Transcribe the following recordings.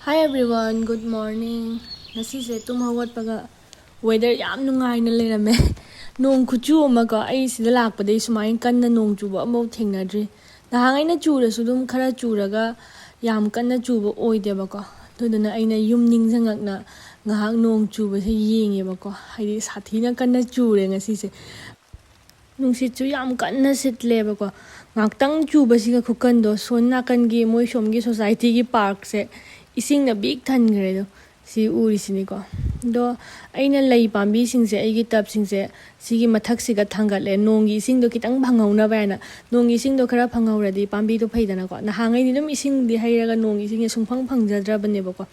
Hi everyone, good morning. Nasise tum hawatpaga weather yam nungaina lerame. Nong khuchu amaga ai sida lakpadai sumain kanna nong chuba amau thengnadri. Nahangaina churasu dum khara churaga yam kanna chuba oidebako. Tuduna aina yum ningzangakna ngahak nong chuba se yengebako. Haidi sathina kanna chure ngasise. Nungsit yam kanna sitlebako. Ngaktang chuba siga khukando son nakangi moi somgi society gi park se ising na big than gre do si uri sini ko do aina lei pambi sing se ai gi tap sing se sigi mathak siga thangal le nongi ising do kitang bhangau na ba na nongi ising do khara phangau ra di pambi do phaidana ko na hangai ni dum ising di hairaga nongi ising sungphang phangjadra bane ba ko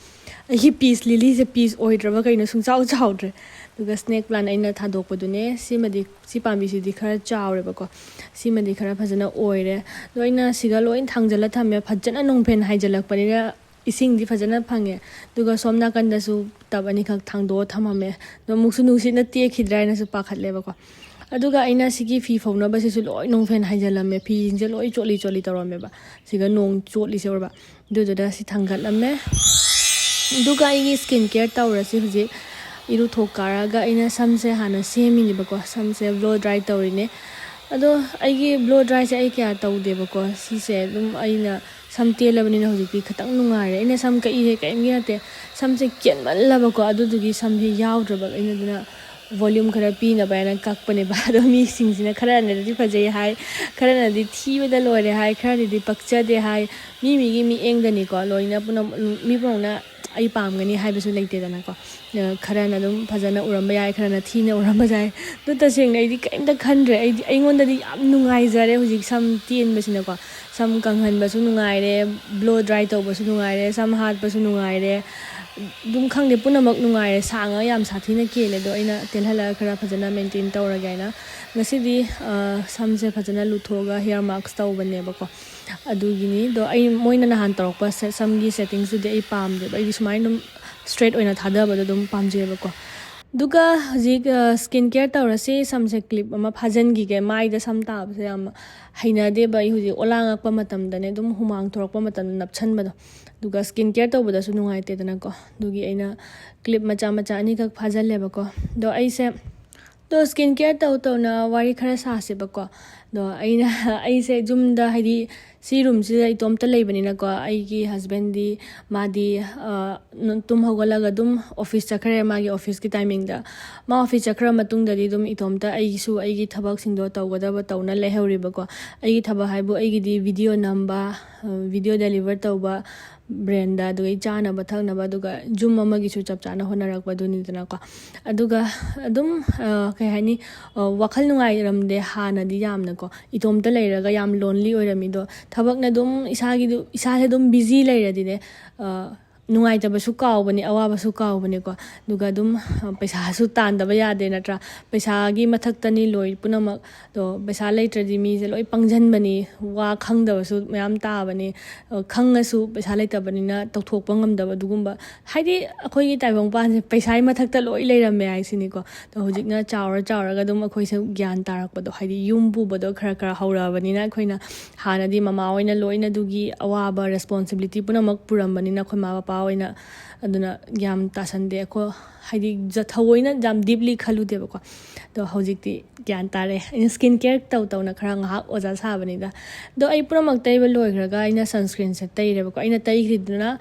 hi peace lily se peace oidra ba kaina sung chau chau dre duga snake plant aina thadok padune simadi si pambi si di khara chawre ba ko simadi khara phajana oire do aina siga loin thangjala thamya phajana nongphen haijalak panira ising di fajana phange duga somna kanda su tabani khak thangdo thamame do muksu nusi na te khidrai na su pakhat leba ko aduga aina sigi fi phawna ba su loi nongphen haijalame fi je loi choli choli tarome ba siga nong choli se ba duda si thangal ame duga igi skin care tawra si huji iru thokaraga aina samse hana semi ni ba ko samse blow dry tawrine ado aigi blow dry se ai kya tawde ba ko si se dum aina sam telabani na hojiki khatang nungare ina sam ka ihe ka imya te sam se ken mallaba ko adu dugi sam he yaudraba ina duna volume khara pi na ba na kak pane ba do mi sing sina khara na di phajai hai khara na di thiba da lore hai khara di pakcha de hai mi gi mi eng da ni ko loina puna mi pona ai pam gani hai bisu leite da na ko khara na dum phajana uramba yai khara na thina uramba jai du ta sing nei di kaim da khandre ai ngon da di yam nungai jare hojik sam tien basina ko sam kanghan basu nungai re blow dry to basu nungai re sam hat basu nungai re dum khang de punamak nungai re sanga yam sathina kele do aina telhala khara phajana maintain tawra gaina ngasi di sam se phajana luthoga hair marks taw bane bako adugini do ai moina na han tarokpa sam gi settings du de ai pam de ai sumai dum straight oina thada ba dum pam je bako duga hojik skin care tawra se sam se clip ama phajan gi ge mai da sam ta se am haina de ba hojik olang akpa matam da ne dum humang thorokpa matam napchan ba do duga skin care tawba da su nungai te dana ko dugi aina clip macha macha ani kak phajal le ba ko do ai se do skin care taw na wari khara sa se ba ko do aina ai se jum da haidi si room si ai tom ta leibani na ko ai gi husband di madi tum hogala ga dum office chakhare ma gi office ki timing da ma office chakhra matung da di dum itom ta ai su ai gi thabak sing do tawgada ba tawna le hewri ba ko ai gi thaba haibu ai gi di video namba video deliver tawba branda du ai chana ba thakna ba duga jum ama gi su chap chana honarak ba duni dana ko aduga adum kai hani wakhal nungai ramde hana di yamna ko itom ta leiraga yam lonely oirami do thabak na dum isa se dum busy leiradi ne nungai ta basu kaw bani awa basu kaw bani ko duga dum paisa su tan da ba ya de natra paisa gi mathak tani loi punamak do paisa leitradi mi je loi pangjan bani wa khang da basu mayam ta bani khang asu paisa leita bani na tawthok pangam da dugumba haidi akhoi gi taibong pan se paisa ai mathak ta loi leiram me ai sini ko to hojik na chawra ga dum akhoi se gyan tarak ba do haidi yum bu ba do khara haura bani na akhoi na hana di mama oina loi na dugi awa ba responsibility punamak puram bani na khoi ma ba oina aduna yam tasande ko haidi jathawoina jam deeply khalude ba ko to hojikti gyan tare in skin care taw na khara nga oja sa bani da do ai punamak tai ba loi khraga ina sunscreen se tai re ba ko ina tai khriduna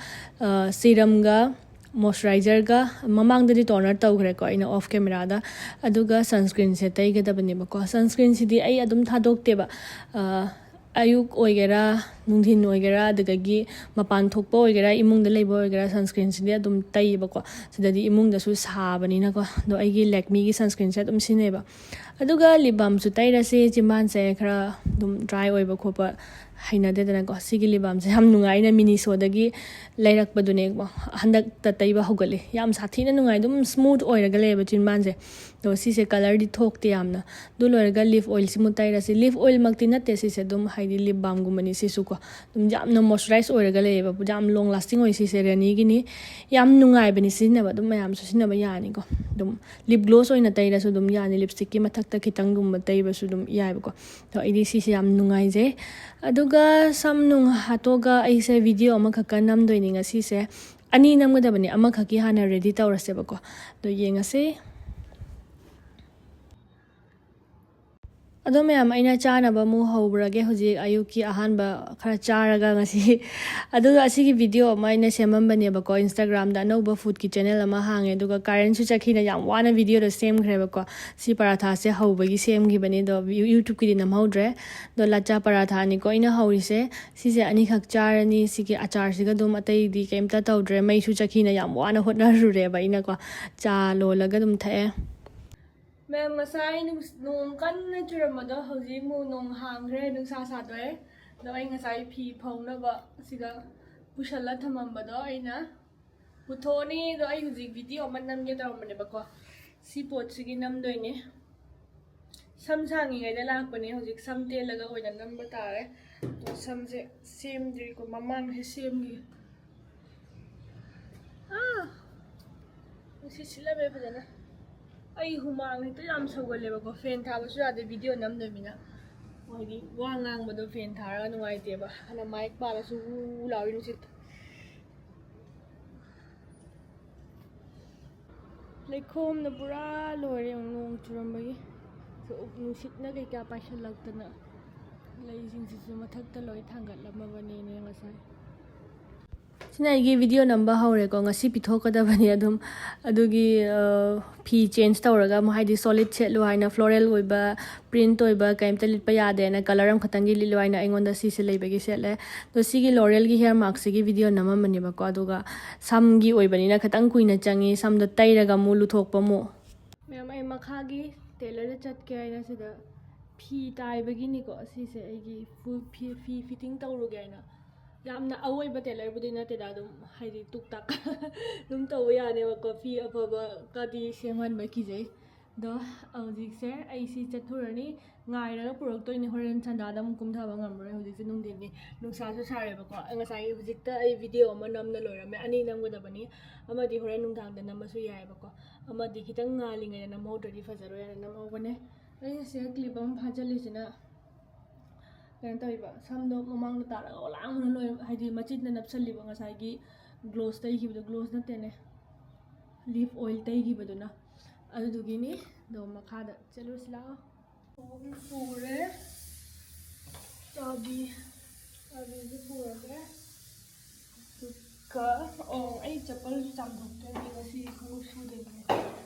serum ga moisturizer ga mamang dadi toner taw khre ko ina off camera da aduga sunscreen se tai ga da bani ba ko sunscreen si di ai adum thadok te ba ayuk oigera nungthin oigera adagagi mapan thokpa oigera imung da leiba oigera sunscreen sidi adum taiba ko sidadi imung da su sabani na ko do aigi Lakme gi sunscreen se adum sineba aduga lip balm su taira se chimban se khara dum dry oiba khopa haina de dana ko sigi lip balm se ham nungai na mini so dagi lairak ba dune ko handak ta taiba hogale yam sathina nungai dum smooth oiraga leba chimban se do si se color di thok te yamna du loiraga leaf oil si mutaira se leaf oil makti na te si se dum haidi lip balm gumani si su ko dum jam na moisturize oiraga leba jam long lasting oi si se rani gini yam nungai bani sin na ba dum yam su sin na ba yani ko dum lip gloss oina taira su dum yani lipstick ki mathak ta kitang dum taiba su dum yai ba ko to idi si se yam nungai je aduga sam nung hatoga ai se video ama khaka nam doini nga si se ꯑꯅꯤ ꯅꯝꯒꯗꯕꯅꯤ ꯑꯃꯈꯛꯀꯤ ꯍꯥꯟꯅ ready ꯇꯧꯔꯁꯦꯕꯀꯣ ꯑꯗꯣ ꯌꯦꯡꯉꯁꯦ ꯑꯗꯣ ꯃꯌꯥꯝ ꯑꯩꯅ ꯆꯥꯅꯕ ꯑꯃꯨꯛ ꯍꯧꯕ꯭ꯔꯒꯦ ꯍꯧꯖꯤꯛ ꯑꯌꯨꯛꯀꯤ ꯑꯍꯥꯟꯕ ꯈꯔ ꯆꯥꯔꯒ ꯉꯁꯤ ꯑꯗꯨꯒ ꯑꯁꯤꯒꯤ ꯚꯤꯗꯤꯑꯣ ꯑꯃ ꯑꯩꯅ ꯁꯦꯝꯃꯝꯕꯅꯦꯕꯀꯣ ꯏꯟꯁꯇꯥꯒ꯭ꯔꯥꯝꯗ ꯑꯅꯧꯕ ꯐꯨꯗꯀꯤ ꯆꯦꯅꯦꯜ ꯑꯃ ꯍꯥꯡꯉꯦ ꯑꯗꯨꯒ ꯀꯥꯔꯦꯟꯁꯨ ꯆꯠꯈꯤꯅ ꯌꯥꯝ ꯋꯥꯅ ꯚꯤꯗꯤꯑꯣꯗꯣ ꯁꯦꯝꯈ꯭ꯔꯦꯕꯀꯣ ꯁꯤ ꯄꯔꯥꯊꯥꯁꯦ ꯍꯧꯕꯒꯤ ꯁꯦꯝꯈꯤꯕꯅꯤ ꯑꯗꯣ ꯌꯨꯇ꯭ꯌꯨꯕꯀꯤꯗꯤ ꯅꯝꯍꯧꯗ꯭ꯔꯦ ꯑꯗꯣ ꯂꯆꯥ ꯄꯔꯥꯊꯥꯅꯤꯀꯣ ꯑꯩꯅ ꯍꯧꯔꯤꯁꯦ ꯁꯤꯁꯦ ꯑꯅꯤꯈꯛ ꯆꯥꯔꯅꯤ ꯁꯤꯒꯤ ꯑꯆꯥꯔꯁꯤꯒ ꯑꯗꯨꯝ ꯑꯇꯩꯗꯤ ꯀꯩꯝꯇ ꯇꯧꯗ꯭ꯔꯦ ꯃꯩꯁꯨ ꯆꯠꯈꯤꯅ ꯌꯥꯝ ꯋꯥꯅ ꯍꯣꯠꯅꯔꯨꯔꯦꯕ ꯑꯩꯅꯀꯣ ꯆꯥ ꯂꯣꯜꯂꯒ ꯑꯗꯨꯝ ꯊꯛꯑꯦ ꯃꯦꯝ ꯉꯁꯥꯏ ꯅꯣꯡ ꯀꯟꯅ ꯆꯨꯔꯝꯕꯗꯣ ꯍꯧꯖꯤꯛ ꯑꯃꯨꯛ ꯅꯣꯡ ꯍꯥꯡꯈ꯭ꯔꯦ ꯅꯨꯡꯁꯥ ꯁꯥꯗꯣꯛꯑꯦ ꯑꯗꯣ ꯑꯩ ꯉꯁꯥꯏ ꯐꯤ ꯐꯧꯅꯕ ꯑꯁꯤꯗ ꯄꯨꯁꯜꯂ ꯊꯝꯃꯝꯕꯗꯣ ꯑꯩꯅ ꯄꯨꯊꯣꯛꯑꯅꯤ ꯑꯗꯣ ꯑꯩ ꯍꯧꯖꯤꯛ ꯚꯤꯗꯤꯑꯣ ꯑꯃ ꯅꯝꯒꯦ ꯇꯧꯔꯝꯕꯅꯦꯕꯀꯣ ꯁꯤ ꯄꯣꯠꯁꯤꯒꯤ ꯅꯝꯗꯣꯏꯅꯦ ꯁꯝ ꯁꯥꯡꯉꯤꯉꯩꯗ ꯂꯥꯛꯄꯅꯦ ꯍꯧꯖꯤꯛ ꯁꯝ ꯇꯦꯜꯂꯒ ꯑꯣꯏꯅ ꯅꯝꯕ ꯇꯥꯔꯦ ꯑꯗꯣ ꯁꯝꯁꯦ ꯁꯦꯝꯗ꯭ꯔꯤꯀꯣ ꯃꯃꯥꯡꯁꯦ ꯁꯦꯝꯈꯤ ꯅꯨꯡꯁꯤꯠ ꯁꯤꯠꯂꯝꯃꯦ ꯐꯖꯅ ꯑꯩ ꯍꯨꯃꯥꯡ ꯍꯦꯛꯇ ꯌꯥꯝ ꯁꯧꯒꯜꯂꯦꯕꯀꯣ ꯐꯦꯟ ꯊꯥꯕꯁꯨ ꯌꯥꯗꯦ ꯚꯤꯗꯤꯑꯣ ꯅꯝꯗꯕꯅꯤꯅ ꯍꯥꯏꯗꯤ ꯋꯥ ꯉꯥꯡꯕꯗꯣ ꯐꯦꯟ ꯊꯥꯔꯒ ꯅꯨꯡꯉꯥꯏꯇꯦꯕ ꯍꯥꯟꯅ ꯃꯥꯏꯛ ꯄꯥꯜꯂꯁꯨ ꯎ ꯂꯥꯎꯏ ꯅꯨꯡꯁꯤꯠ ꯂꯩꯈꯣꯝꯅ ꯄꯨꯔꯥ ꯂꯣꯏꯔꯦ ꯅꯣꯡ ꯆꯨꯔꯝꯕꯒꯤ ꯅꯨꯡꯁꯤꯠꯅ ꯀꯩꯀꯥ ꯄꯥꯏꯁꯤꯜꯂꯛꯇꯅ ꯂꯩꯁꯤꯡꯁꯤꯁꯨ ꯃꯊꯛꯇ ꯂꯣꯏ ꯊꯥꯡꯒꯠꯂꯝꯃꯕꯅꯤꯅꯦ ꯉꯁꯥꯏ ꯁꯤꯅ ꯑꯩꯒꯤ ꯚꯤꯗꯤꯑꯣ ꯅꯝꯕ ꯍꯧꯔꯦꯀꯣ ꯉꯁꯤ ꯄꯤꯊꯣꯛꯀꯗꯕꯅꯤ ꯑꯗꯨꯝ ꯑꯗꯨꯒꯤ ꯐꯤ ꯆꯦꯟꯖ ꯇꯧꯔꯒ ꯑꯃꯨꯛ ꯍꯥꯏꯗꯤ ꯁꯣꯂꯤꯠ ꯁꯦꯠꯂꯨ ꯍꯥꯏꯅ ꯐ꯭ꯂꯣꯔꯦꯜ ꯑꯣꯏꯕ ꯄ꯭ꯔꯤꯟꯠ ꯑꯣꯏꯕ ꯀꯩꯝꯇ ꯂꯤꯠꯄ ꯌꯥꯗꯦꯅ ꯀꯂꯔ ꯑꯃꯈꯛꯇꯪꯒꯤ ꯂꯤꯠꯂꯨ ꯍꯥꯏꯅ ꯑꯩꯉꯣꯟꯗ ꯁꯤꯁꯦ ꯂꯩꯕꯒꯤ ꯁꯦꯠꯂꯦ ꯑꯗꯣ ꯁꯤꯒꯤ ꯂꯣꯔꯦꯜꯒꯤ ꯍꯤꯌꯔ ꯃꯥꯛꯁꯤꯒꯤ ꯚꯤꯗꯤꯑꯣ ꯅꯝꯃꯝꯕꯅꯦꯕꯀꯣ ꯑꯗꯨꯒ ꯁꯝꯒꯤ ꯑꯣꯏꯕꯅꯤꯅ ꯈꯤꯇꯪ ꯀꯨꯏꯅ ꯆꯪꯉꯤ ꯁꯝꯗꯣ ꯇꯩꯔꯒ ꯑꯃꯨꯛ ꯂꯨꯊꯣꯛꯄ ꯑꯃꯨꯛ ꯃꯌꯥꯝ ꯑꯩ ꯃꯈꯥꯒꯤ ꯇꯦꯂꯔꯗ ꯆꯠꯀꯦ ꯍꯥꯏꯅ ꯁꯤꯗ ꯐꯤ ꯇꯥꯏꯕꯒꯤꯅꯤꯀꯣ ꯑꯁꯤꯁꯦ ꯑꯩꯒꯤ ꯐꯤ ꯐꯤꯠꯇꯤꯡ ꯇꯧꯔꯨꯒꯦ ꯍꯥꯏꯅ ꯌꯥꯝꯅ ꯑꯋꯣꯏꯕ ꯇꯦꯂꯔꯕꯨꯗꯤ ꯅꯠꯇꯦꯗ ꯑꯗꯨꯝ ꯍꯥꯏꯗꯤ ꯇꯨꯛ ꯇꯥꯛ ꯑꯗꯨꯝ ꯇꯧꯕ ꯌꯥꯅꯦꯕꯀꯣ ꯐꯤ ꯑꯐꯕꯒꯗꯤ ꯁꯦꯝꯍꯟꯕ ꯀꯤꯖꯩ ꯑꯗꯣ ꯍꯧꯖꯤꯛꯁꯦ ꯑꯩꯁꯤ ꯆꯠꯊꯨꯔꯅꯤ ꯉꯥꯏꯔꯒ ꯄꯨꯔꯛꯇꯣꯏꯅꯤ ꯍꯣꯔꯦꯟ ꯁꯟꯗꯥꯗ ꯑꯃꯨꯛ ꯀꯨꯝꯊꯕ ꯉꯝꯃꯔꯣꯏ ꯍꯧꯖꯤꯛꯁꯦ ꯅꯨꯡꯊꯤꯟꯅꯤ ꯅꯨꯡꯁꯥꯁꯨ ꯁꯥꯔꯦꯕꯀꯣ ꯉꯁꯥꯏ ꯍꯧꯖꯤꯛꯇ ꯑꯩ ꯚꯤꯗꯤꯑꯣ ꯑꯃ ꯅꯝꯅ ꯂꯣꯏꯔꯝꯃꯦ ꯑꯅꯤ ꯅꯝꯒꯗꯕꯅꯤ ꯑꯃꯗꯤ ꯍꯣꯔꯦꯟ ꯅꯨꯡꯗꯥꯡꯗ ꯅꯝꯃꯁꯨ ꯌꯥꯏꯑꯕꯀꯣ ꯑꯃꯗꯤ ꯈꯤꯇꯪ ꯉꯥꯜꯂꯤꯉꯩꯗ ꯅꯝꯍꯧꯗ꯭ꯔꯗꯤ ꯐꯖꯔꯣꯏ ꯍꯥꯏꯅ ꯅꯝꯍꯧꯕꯅꯦ ꯑꯩꯅ ꯁꯤꯗ ꯀ꯭ꯂꯤꯞ ꯑꯃ ꯐꯥꯖꯤꯜꯂꯤꯁꯤꯅ ꯀꯩꯅꯣ ꯇꯧꯔꯤꯕ ꯁꯝꯗꯣ ꯃꯃꯥꯡꯗ ꯇꯥꯔꯒ ꯑꯣꯂꯥꯡꯕꯅ ꯂꯣꯏ ꯍꯥꯏꯗꯤ ꯃꯆꯤꯟꯅ ꯅꯞꯁꯜꯂꯤꯕ ꯉꯁꯥꯏꯒꯤ ꯒ꯭ꯂꯣꯁ ꯇꯩꯈꯤꯕꯗꯣ ꯒ꯭ꯂꯣꯁ ꯅꯠꯇꯦꯅꯦ ꯂꯤꯞ ꯑꯣꯏꯜ ꯇꯩꯈꯤꯕꯗꯨꯅ ꯑꯗꯨꯗꯨꯒꯤꯅꯤ ꯑꯗꯣ ꯃꯈꯥꯗ ꯆꯠꯂꯨꯁꯤ ꯂꯥꯛꯑꯣ ꯄꯨꯔꯦ ꯆꯥꯕꯤꯁꯨ ꯄꯨꯔꯒꯦ ꯑꯗꯨꯒ ꯑꯩ ꯆꯄꯜꯁꯨ ꯆꯥꯝꯊꯣꯛꯇꯣꯏꯅꯤ ꯉꯁꯤ ꯈꯣꯡꯎꯞ ꯁꯨꯗꯣꯏꯅꯦ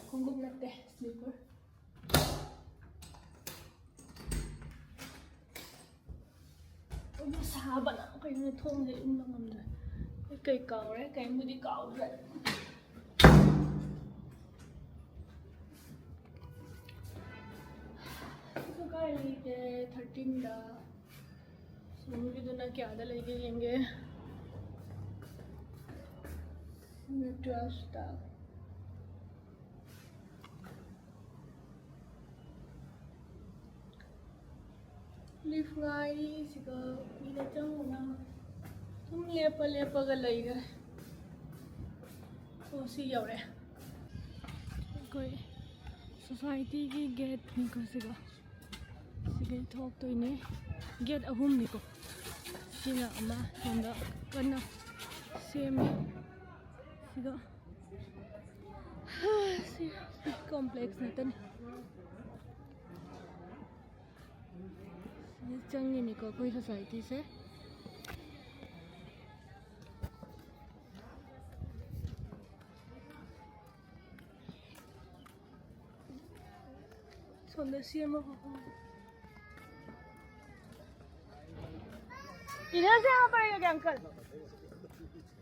ꯈꯣꯡꯎꯞ ꯅꯠꯇꯦ ꯁ꯭ꯂꯤꯄꯔ ꯁꯥꯕꯅ ꯀꯩꯅꯣ ꯊꯣꯡꯁꯦ ꯏꯟꯕ ꯉꯝꯗ꯭ꯔꯦ ꯀꯩ ꯀꯥꯎꯔꯦ ꯀꯩꯝꯕꯨꯗꯤ ꯀꯥꯎꯗ꯭ꯔꯦ ꯁꯤꯁꯨ ꯀꯥꯏ ꯂꯩꯒꯦ 13ꯗ ꯁꯣꯝꯒꯤꯗꯨꯅ ꯀꯌꯥꯗ ꯂꯩꯒꯦ ꯌꯦꯡꯒꯦ 12ꯗ ꯂꯤꯐ ꯉꯥꯏꯔꯤ ꯁꯤꯒ ꯃꯤꯗ ꯆꯪꯉꯨꯅ ꯁꯨꯝ ꯂꯦꯞꯄꯒ ꯂꯩꯈ꯭ꯔꯦ ꯑꯣ ꯁꯤ ꯌꯧꯔꯦ ꯑꯩꯈꯣꯏ ꯁꯣꯁꯥꯏꯇꯤꯒꯤ ꯒꯦꯠꯅꯤꯀꯣ ꯁꯤꯒ ꯁꯤꯗꯩ ꯊꯣꯛꯇꯣꯏꯅꯦ ꯒꯦꯠ 3ꯅꯤꯀꯣ ꯁꯤꯅ ꯑꯃ ꯁꯣꯝꯗ ꯀꯟꯅ ꯁꯦꯝꯃꯤ ꯁꯤꯒ ꯁꯤ ꯀꯣꯝꯄ꯭ꯂꯦꯛꯁ ꯉꯥꯛꯇꯅꯤ ꯁꯤꯗ ꯆꯪꯉꯤꯅꯤꯀꯣ ꯑꯩꯈꯣꯏ ꯁꯣꯁꯥꯏꯇꯤꯁꯦ सोंदर सीएम इधर से आना पड़ेगा क्या अंकल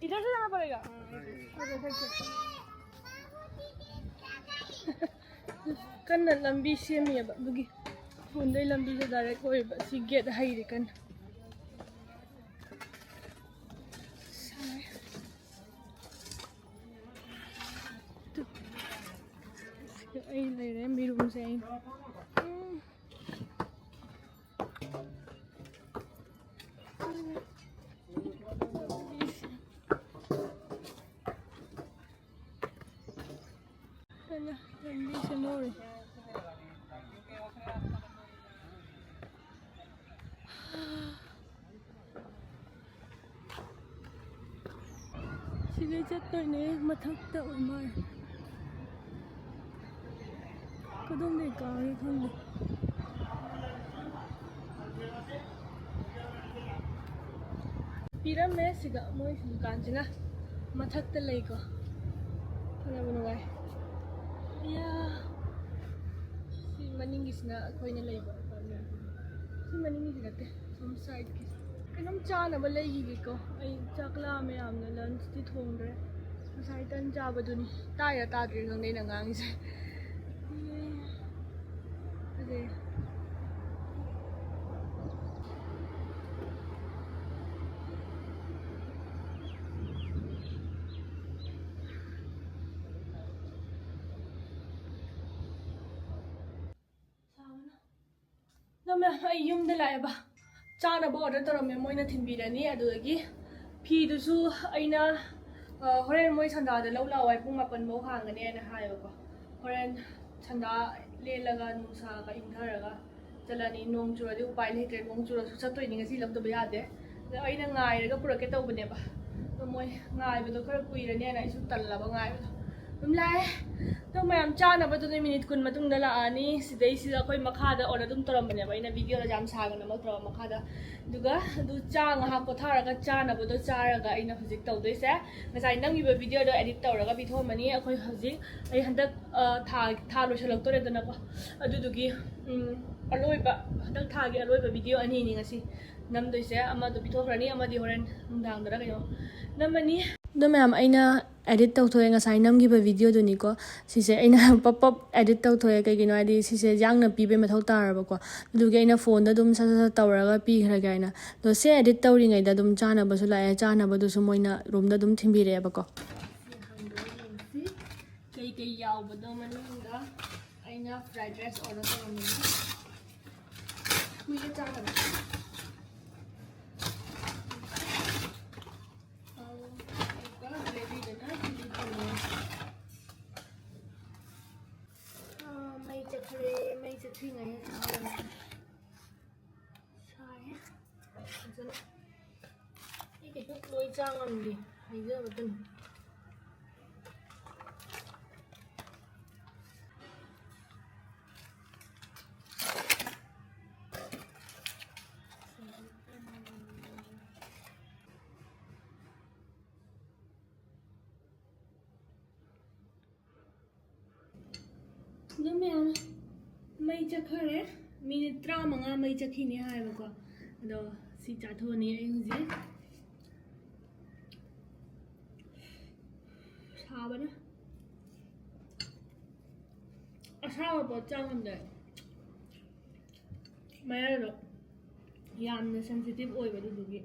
इधर से जाना पड़ेगा कन्ना लंबी सेमियब दुगी फोंदे लंबी से डायरेक्ट ओइबा सी गेट हाइरे कन ai ले रहे मेरे रूम से आई Sige chattoyne mathakta oimar. Kadom de kari khande. Pirame siga moi dukan singa mathakta leiko. Kana bunwai. Ya. Si maningisna akoina leiba. Si maningisna te some side ki. Kanam chanaba leigiko. Ai chakla me amna lunch ti thongre. Masai tan chabaduni. Taya tadri ngangai na ngangise. Ade. Nama ai yum de lai ba chana ba order taram me moina thinbirani adugagi phi du su aina horen moi chanda da lo la wai pung mapan mo hangane na hayo ko horen chanda le laga nusa ka ingtharaga chalani nong churadi upai leitre nong chura su chatoi ni ngasi lam to ba yade aina ngai raga purake tawbane ba to moi ngai ba do khara kuirane na isu talla ba ngai ba dum lai to mayam chana ba to minute kun matung da la ani sidai sida koi makhada or dum toram bane ba ina video da jam saga na ma toram makhada duga du chang ha ko tharaga chana ba do charaga ina hujik taw doi se ngasai nang iba video do edit tawraga bithom mani akoi hujik ai handak tha lo shalak tore dana ko adu dugi aloi ba handak tha gi aloi ba video ani ni ngasi nam doi se ama do bithokrani ama di horen dang dara kayo namani do ma'am aina edit tawthoe ngasai namgiba video do ni ko sise aina pop pop edit tawthoe kai gino adi sise jangna pibe mathau taraba ko dugi aina phone da dum sa sa tawraga pi khara gaina do se edit tawri ngai da dum chana ba su la chana ba du su moina room da dum thimbire ba ko kai kai yaw ba do manunga aina fried rice order tamani kuya chana ba may chakri ngayon sai sana ikit loi changam di haija batun Namanya may chakare minute 35 may chakhini haiba ko ado si chathoni ai huji sabana asaba bo changamde mayaro yamna sensitive oiba dugi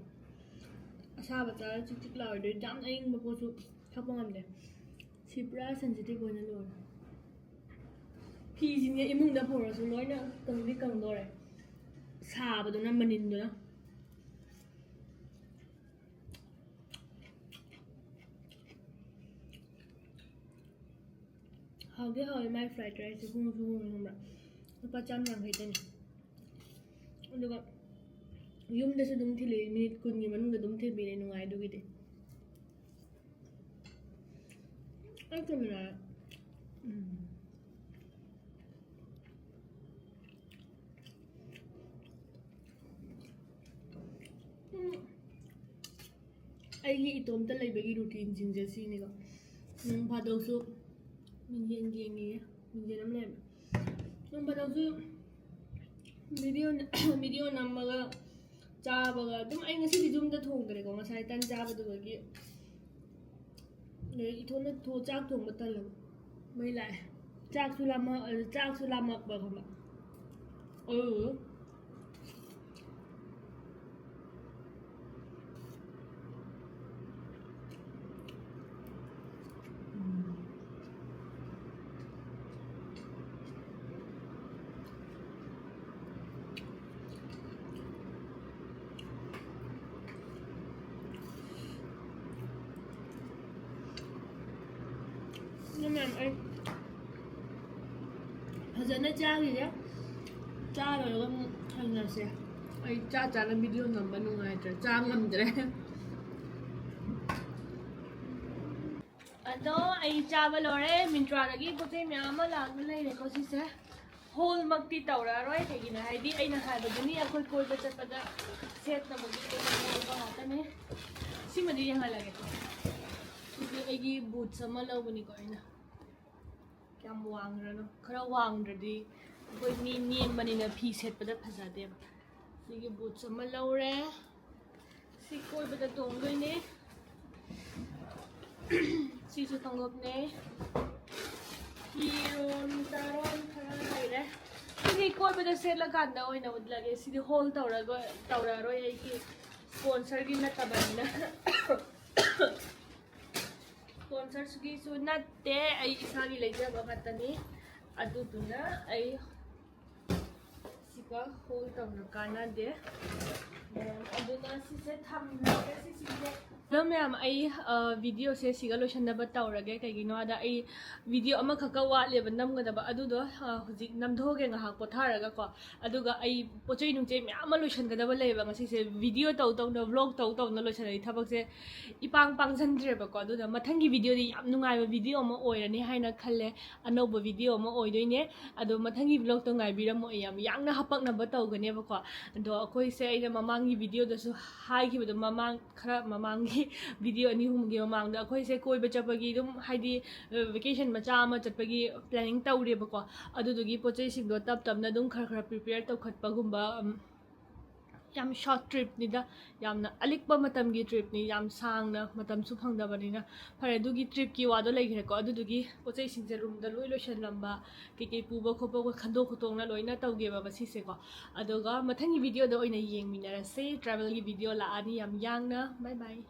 asaba cha chik chik lawde jam aing ba ko su thapangam de si pura sensitive oina lo 피지네 이문다 보러서 로이나 강비 강도래 사바도 남만인도나 하게 하이 마이 프라이드 라이스 궁금해 오빠 짬랑 해더니 누가 yumdasa dum thile minute kungi manungda dum thebire nungai dugide ai kamera ꯑꯩꯒꯤ ꯏꯇꯣꯝꯇ ꯂꯩꯕꯒꯤ ꯔꯨꯇꯤꯟꯁꯤꯡꯁꯦ ꯁꯤꯅꯤꯀꯣ ꯅꯣꯡ ꯐꯥꯗꯣꯛꯁꯨ ꯃꯤꯡꯖꯦꯜ ꯌꯦꯡꯉꯤꯌꯦ ꯃꯤꯡꯖꯦꯜ ꯑꯃ ꯂꯩꯕ ꯅꯣꯡ ꯐꯥꯗꯣꯛꯁꯨ video ꯅꯝꯃꯒ ꯆꯥꯕꯒ ꯑꯗꯨꯝ ꯑꯩ ꯉꯁꯤꯗꯤ ꯌꯨꯝꯗ ꯊꯣꯡꯗ꯭ꯔꯦꯀꯣ ꯉꯁꯥꯏ ꯇꯟ ꯆꯥꯕꯗꯨꯒꯤ ꯏꯊꯣꯟꯗ ꯆꯥꯛ ꯊꯣꯡꯕ ꯇꯜꯂꯕ ꯃꯩ ꯂꯥꯛꯑꯦ ꯆꯥꯛꯁꯨ ꯂꯥꯝꯃꯛꯄ ꯈꯪꯕ nhưng mà em thật sự nó cha gì đó cha rồi con thằng nào sẽ ai cha cha là video ngầm bên ngoài trời cha ngầm trời đấy ꯑꯗꯣ ꯑꯩ ꯆꯥꯕ ꯂꯣꯏꯔꯦ ꯃꯤꯟꯇ꯭ꯔꯥꯗꯒꯤ ꯄꯣꯠ ꯆꯩ ꯃꯌꯥꯝ ꯑꯃ ꯂꯥꯛꯅ ꯂꯩꯔꯦꯀꯣ ꯁꯤꯁꯦ ꯍꯣꯜꯃꯛꯇꯤ ꯇꯧꯔꯛꯑꯔꯣꯏ ꯀꯩꯒꯤꯅꯣ ꯍꯥꯏꯗꯤ ꯑꯩꯅ ꯍꯥꯏꯕꯗꯨꯅꯤ ꯑꯩꯈꯣꯏ ꯀꯣꯏꯕ ꯆꯠꯄꯗ ꯁꯦꯠꯅꯕꯒꯤ ꯂꯧꯕ ꯉꯥꯛꯇꯅꯦ ꯁꯤꯃꯗꯤ ꯌꯦꯡꯍꯜꯂꯒꯦꯀꯣ ꯁꯤꯗꯤ ꯑꯩꯒꯤ ꯕꯨꯠꯁ ꯑꯃ ꯂꯧꯕꯅꯤꯀꯣ ꯑꯩꯅ ꯀꯌꯥꯝ ꯋꯥꯡꯈ꯭ꯔꯅꯣ ꯈꯔ ꯋꯥꯡꯗ꯭ꯔꯗꯤ ꯑꯩꯈꯣꯏ ꯃꯤ ꯅꯦꯝꯕꯅꯤꯅ ꯐꯤ ꯁꯦꯠꯄꯗ ꯐꯖꯗꯦꯕ ꯁꯤꯒꯤ ꯕꯨꯠꯁ ꯑꯃ ꯂꯧꯔꯦ ꯁꯤ ꯀꯣꯏꯕꯗ ꯇꯣꯡꯗꯣꯏꯅꯦ Sisi khangop ne Hiron taron khara laire Sidi koi bada set la kanda oina udlage sidi hole tauraroi ai ki sponsor gi natabana sponsor gi su natte ai isagi leijaba khatani aduduna ai sika hole tauna kana de aduna sise thamlage sise ma'am video से सिगा लोशनब तौरगे कईगिनो अदा video अमा खक वालेब नमगदब अदुदो हुजिक नमधोगे ngahak पोथारगा अदुगा पोचै नुचे ma'am लोशनगदब लेब ngasi video तौ तौना vlog तौ तौना लोशनई थबक से इपांग पांगजनद्रेबको अदुदा मथंगी video दी याम नुंगाइबा video अमा ओइरनी हाइना खल्ले अनौब video अमा ओइदोइने अदो मथंगी vlog तो ngaibiramo याम यांगना हपकनब तौगनेबको अदो अखोइ से आइना ममांगी वीडियो दसु हाइखिबदो ममांग खरा ममांगी वीडियो अनि हुमगे ममांगदा अखोइ से कोइबा चपगी दुम हाइदी वेकेशन मचा अमा चटपगी प्लानिंग तौरेबको अदुदुगी पोचै सिंगदो तप तपना दुम खरा खरा प्रिपेयर तौखटपगुम्बा याम शॉर्ट ट्रिप निदा यामना अलिकपा मतमगी ट्रिप नि याम सांगना मतमसु फंगदबनिना फरे दुगी ट्रिप की वादो लेगिरेको अदुदुगी पोचै सिंजे रूम दा लोइ लोशन लंबा केके पुबा खोपा खंदो खतोंगना लोइना तौगेबा बसिसेको अदुगा मथंगी वीडियो दो ओइना येंगमिनारसे ट्रैवल की वीडियो लाआनी याम यांगना बाय बाय